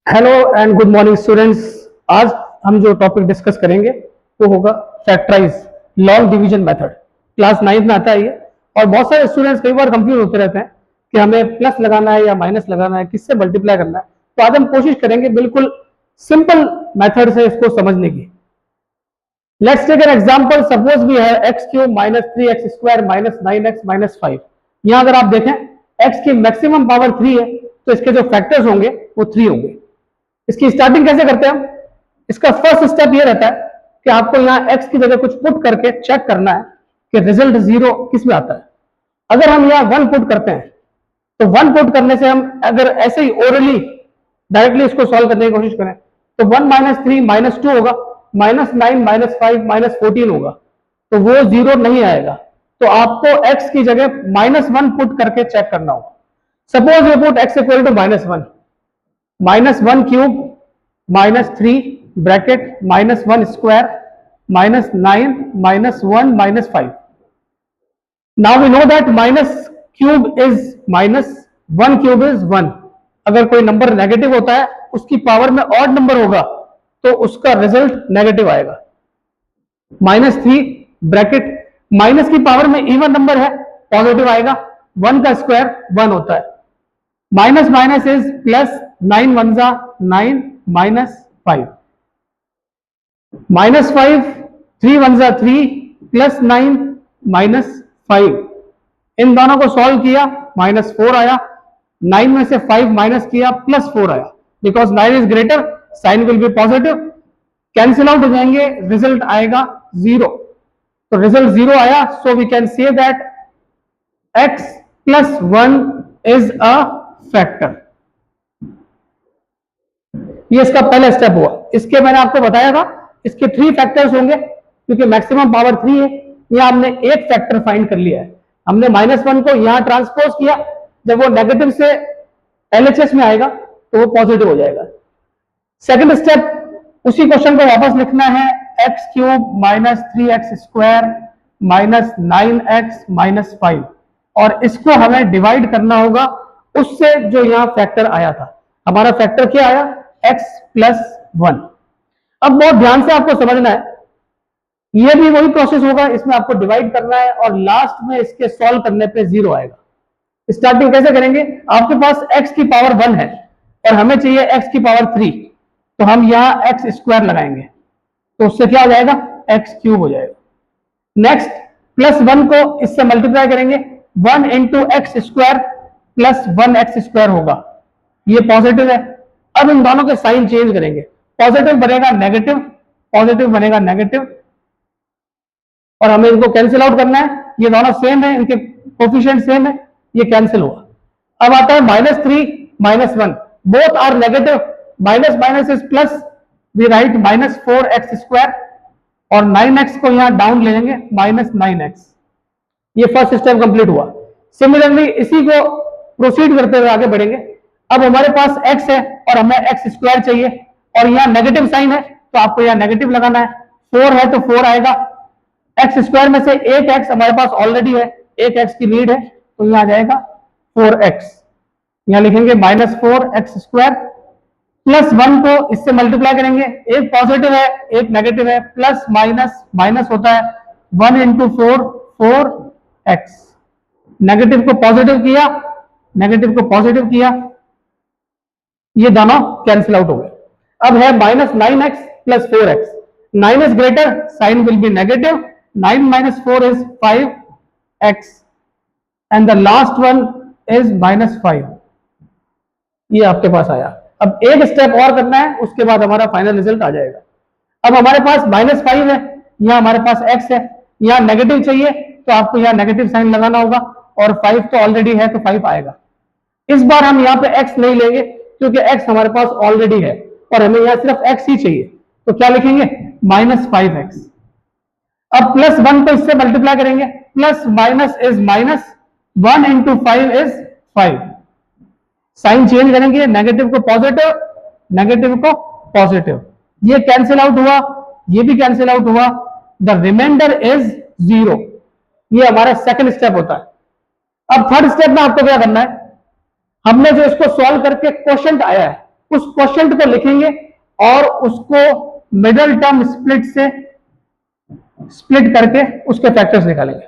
Hello and good morning students. आज हम जो टॉपिक डिस्कस करेंगे वो होगा factorise long division method. Class 9th में आता है ये, और बहुत सारे स्टूडेंट्स कई बार कंफ्यूज होते रहते हैं कि हमें प्लस लगाना है या माइनस लगाना है, किससे मल्टीप्लाई करना है। तो आज हम कोशिश करेंगे बिल्कुल सिंपल मेथड से इसको समझने की। Let's take an example. Suppose we have x cube minus 3x square minus 9x minus 5। यहां अगर आप देखें x की मैक्सिमम पावर 3 है, तो इसके जो फैक्टर्स होंगे वो 3 होंगे। इसकी स्टार्टिंग कैसे करते हैं हम? इसका फर्स्ट स्टेप ये रहता है कि आपको यहाँ x की जगह कुछ पुट करके चेक करना है कि रिजल्ट 0 किस में आता है। अगर हम यहाँ 1 पुट करते हैं तो 1 पुट करने से हम अगर ऐसे ही ओरली डायरेक्टली इसको सॉल्व करने की कोशिश करें तो 1 माइनस 3 माइनस 2 होगा, माइनस 9 माइनस 5 माइनस 14 होगा, तो वो 0 नहीं आएगा। तो आपको x की जगह -1 पुट करके चेक करना होगा। Suppose you put x equal to -1, -1 cube minus 3 bracket -1 square -9 -1 -5। Now we know that minus cube is -1 cube is 1। अगर कोई नंबर नेगेटिव होता है, उसकी पावर में ऑड नंबर होगा, तो उसका रिजल्ट नेगेटिव आएगा। -3 ब्रैकेट माइनस की पावर में इवन नंबर है, पॉजिटिव आएगा। 1 का स्क्वायर 1 होता है। माइनस माइनस इज प्लस, 9 1 जा 9 -5 -5, 3 1 जा 3 प्लस 9 -5। इन दोनों को सॉल्व किया, -4 आया। 9 में से 5 माइनस किया, +4 आया। Because 9 is greater, sign will be positive. Cancel out हो जाएंगे, रिजल्ट आएगा 0। तो रिजल्ट 0 आया। So we can say that x + 1 is a factor. ये इसका पहला स्टेप हुआ। इसके मैंने आपको बताया था इसके 3 फैक्टर्स होंगे, क्योंकि मैक्सिमम पावर 3 है। यहां हमने एक फैक्टर फाइंड कर लिया है। हमने -1 को यहां ट्रांसपोज किया, जब वो नेगेटिव से LHS में आएगा तो वो पॉजिटिव हो जाएगा। सेकंड स्टेप, उसी क्वेश्चन को वापस लिखना है, x cube minus 3x square minus 9x minus 5, और इसको हमें डिवाइड करना होगा उससे जो यहां फैक्टर आया था। हमारा फैक्टर क्या आया? x + 1। अब बहुत ध्यान से आपको समझना है, ये भी वही प्रोसेस होगा। इसमें आपको डिवाइड करना है और लास्ट में इसके सॉल्व करने पे 0 आएगा। स्टार्टिंग कैसे करेंगे? आपके पास x की पावर 1 है और हमें चाहिए x की पावर 3, तो हम यहां x स्क्वायर लगाएंगे, तो उससे क्या हो जाएगा? x क्यूब हो जाएगा। नेक्स्ट, +1 को इससे मल्टीप्लाई करेंगे, 1 into x square plus 1x square होगा, ये पॉजिटिव है। अब इन दोनों के साइन चेंज करेंगे, पॉजिटिव बनेगा नेगेटिव, पॉजिटिव बनेगा नेगेटिव, और हमें इनको कैंसिल आउट करना है। ये दोनों सेम है, इनके कोफिशिएंट सेम है, ये कैंसिल हुआ। अब आता है -3 -1, both are negative, minus minus is plus, we write -4x square, और 9x को यहां डाउन ले लेंगे, -9x। ये फर्स्ट स्टेप कंप्लीट हुआ। सिमिलरली इसी को प्रोसीड करते हुए आगे बढ़ेंगे। अब हमारे पास x है और हमें x स्क्वायर चाहिए, और यहाँ नेगेटिव साइन है तो आपको यहाँ नेगेटिव लगाना है। 4 है तो 4 आएगा। x स्क्वायर में से 8x हमारे पास ऑलरेडी है, 1x की नीड है, तो यहाँ आ जाएगा 4x। यहाँ लिखेंगे -4x स्क्वायर, +1 को इससे मल्टीप्लाई करेंगे, एक पॉजिटिव है एक नेगेटिव है, प्लस माइनस माइनस होता है, 1 इंटू 4 4x। नेगेटिव को पॉजिटिव किया, नेगेटिव को पॉजिटिव किया, ये दोनों कैंसिल आउट हो गए। अब है -9x + 4x। 9 is greater, sign will be negative, 9 - 4 is 5x, and the last one is -5। ये आपके पास आया। अब एक स्टेप और करना है, उसके बाद हमारा फाइनल रिजल्ट आ जाएगा। अब हमारे पास -5 है, यहाँ हमारे पास x है, यहाँ नेगेटिव चाहिए तो आपको यहाँ नेगेटिव साइन लगाना होगा, और 5 तो ऑलरेडी है तो 5 आएगा। इस बार हम यहाँ पे x नहीं लेंगे क्योंकि x हमारे पास ऑलरेडी है और हमें यहाँ सिर्फ x ही चाहिए, तो क्या लिखेंगे? -5x। अब +1 को इससे मल्टीप्लाई करेंगे, plus minus is minus, 1 into 5 is 5। Sign change करेंगे, नेगेटिव को पॉजिटिव, नेगेटिव को पॉजिटिव, ये कैंसिल आउट हुआ, ये भी कैंसिल आउट हुआ, द रिमाइंडर इज 0। ये हमारा सेकंड स्टेप होता है। अब थर्ड स्टेप में आपको क्या करना है? हमने जो इसको सॉल्व करके क्वोशंट आया है, उस क्वोशिएंट को लिखेंगे और उसको मिडिल टर्म स्प्लिट से स्प्लिट करके उसके फैक्टर्स निकालेंगे।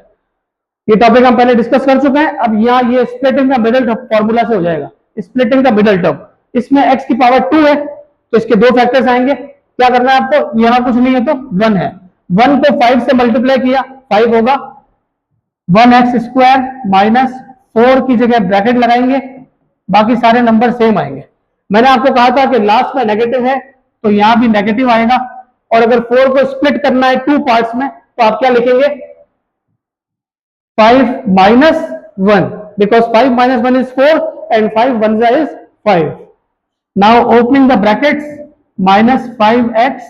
ये टॉपिक हम पहले डिस्कस कर चुके हैं। अब यहाँ ये स्प्लिटिंग का मिडिल फॉर्मूला से हो जाएगा, स्प्लिटिंग का मिडिल टर्म। इसमें x की पावर 2 है तो इसके दो फैक्टर्स आएंगे। क्या करना है आपको, यहां कुछ नहीं है तो 1 है, 1 को 5 से मल्टीप्लाई किया 5 होगा 1x स्क्वायर माइनस 4 की जगह ब्रैकेट लगाएंगे, बाकी सारे नंबर सेम आएंगे। मैंने आपको कहा था कि लास्ट में नेगेटिव है तो यहां भी नेगेटिव आएगा, और अगर 4 को स्प्लिट करना है 2 पार्ट्स में तो आप क्या लिखेंगे 5 minus 1 because 5 minus 1 is 4 and 5 1 is 5. Now opening the brackets, minus 5x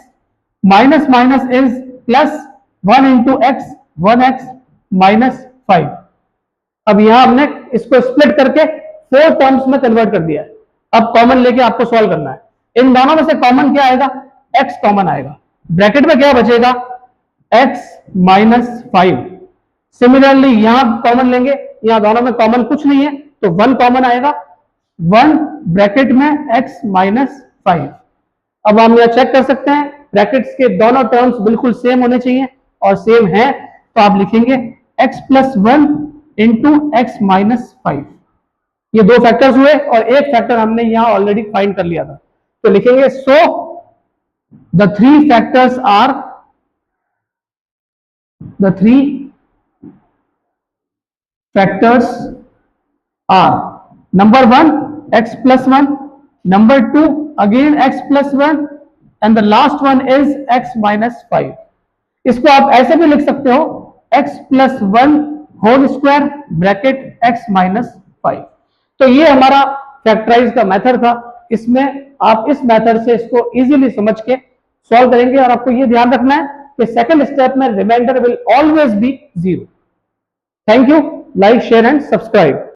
minus minus is plus 1 into x 1x minus 5. अब यहां हमने इसको स्प्लिट करके 4 टर्म्स में कन्वर्ट कर दिया है। अब कॉमन लेके आपको सॉल्व करना है। इन दोनों में से कॉमन क्या आएगा, x कॉमन आएगा, ब्रैकेट में क्या बचेगा x minus 5। सिमिलरली यहां कॉमन लेंगे, यहां दोनों में कॉमन कुछ नहीं है तो 1 कॉमन आएगा, 1 ब्रैकेट में x माइनस 5। अब हम यहां चेक कर सकते हैं ब्रैकेट्स के दोनों टर्म्स बिल्कुल सेम होने चाहिए और सेम है तो आप लिखेंगे x plus 1 into x minus 5। ये दो फैक्टर्स हुए और एक फैक्टर हमने यहां ऑलरेडी फाइंड कर लिया था तो लिखेंगे so the three factors are the three factors are number 1 x plus 1, number 2 again x plus 1 and the last one is x minus 5। इसको आप ऐसे भी लिख सकते हो x plus 1 whole square bracket x minus 5। तो ये हमारा फैक्टराइज का मेथड था। इसमें आप इस मेथड से इसको इजीली समझ के सॉल्व करेंगे और आपको ये ध्यान रखना है कि सेकंड स्टेप में remainder will always be 0। Thank you, like share and subscribe.